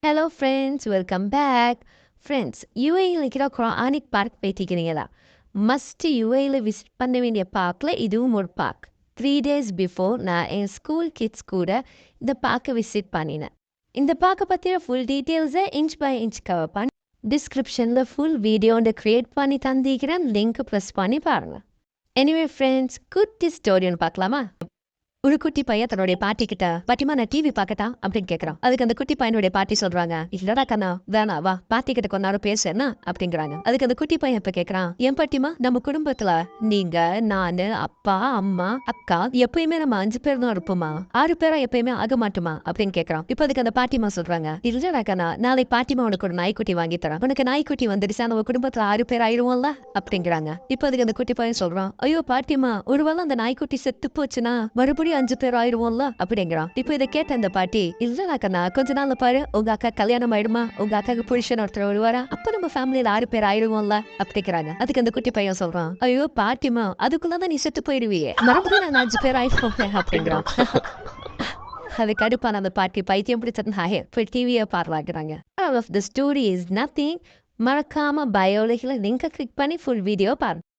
Hello friends, welcome back. Friends, யூஏயில் இருக்கிற Quranic park போயிட்டிருக்கிறீங்களா? மஸ்ட் யூஏயில் விசிட் பண்ண வேண்டிய பார்க்கில் இதுவும் ஒரு பார்க். 3 days பிஃபோர் நான் என் ஸ்கூல் கிட்ஸ் கூட இந்த பார்க்கை விசிட் பண்ணினேன். இந்த பார்க்கை பற்றின ஃபுல் டீட்டெயில்ஸை இன்ச் பை இன்ச் கவர் பண்ணி டிஸ்கிரிப்ஷனில் ஃபுல் வீடியோண்ட க்ரியேட் பண்ணி தந்திக்கிறேன். லிங்க் ப்ரெஸ் பண்ணி பாருங்கள். எனிவே ஃப்ரெண்ட்ஸ், குட்டி ஸ்டோரி ஒன்று பார்க்கலாமா? ஒரு குட்டி பையன் தன்னுடைய பாட்டி கிட்ட, பாட்டிமா நான் டிவி பார்க்கட்டா அப்படின்னு கேட்கறான். அதுக்கு அந்த குட்டி பையனுடைய பாட்டி சொல்றாங்க, இல்லடா கண்ணா வேணா, வா பாட்டி கிட்ட கொஞ்ச நேரம் பேச என்ன அப்படிங்கிறாங்க. அதுக்கு அந்த குட்டி பையன் இப்ப கேட்கறான், என் பாட்டிமா நம்ம குடும்பத்துல நீங்க, நானு, அப்பா, அம்மா, அக்கா எப்பயுமே நம்ம 5 பேர் தான் இருப்போமா, 6 பேரா எப்பயுமே ஆக மாட்டோமா அப்படின்னு கேட்கறான். இப்ப அதுக்கு அந்த பாட்டிமா சொல்றாங்க, இல்லடா கண்ணா நாளைக்கு பாட்டிமா உனக்கு ஒரு நாய்க்குட்டி வாங்கி தரான், உனக்கு நாய்க்குட்டி வந்துடுச்சா நம்ம குடும்பத்துல 6 பேர் ஆயிருவோம்ல அப்படிங்கிறாங்க. இப்ப அதுக்கு அந்த குட்டி பையன் சொல்றான், ஐயோ பாட்டிமா ஒருவேளை அந்த நாய்க்குட்டி செத்து போச்சுன்னா மறுபடியும் 5 பேர் ஆயிருவோம்ல அப்படிங்கிறான். இப்போ இதை கேட்ட அந்த பாட்டி, இல்லடா கண்ணா கொஞ்ச நாள்ல பாரு உங்க அக்கா கல்யாணம் ஆயிடுமா, உங்க அக்காக்கு புருஷன் ஒருத்தர் வருவாரா, அப்ப நம்ம ஃபேமிலியில 6 பேர் ஆயிருவோம்ல அப்படிங்கிறாங்க. அதுக்கு அந்த குட்டி பையன் சொல்றான், ஐயோ பாட்டிமா அதுக்குள்ளதான் நீ செத்து போயிடுவியே, மறுபடியும் நான் 5 பேர் ஆயிருப்போம் அப்படிங்கிறான். அது கடுப்பான அந்த பாட்டி பைத்தியம் பிடிச்சதுனாக போய் டிவியை பார்க்கலாங்கிறாங்க. The story is nothing. மறக்காம பயோலஜில லிங்கை கிளிக் பண்ணி ஃபுல் வீடியோ பாருங்க.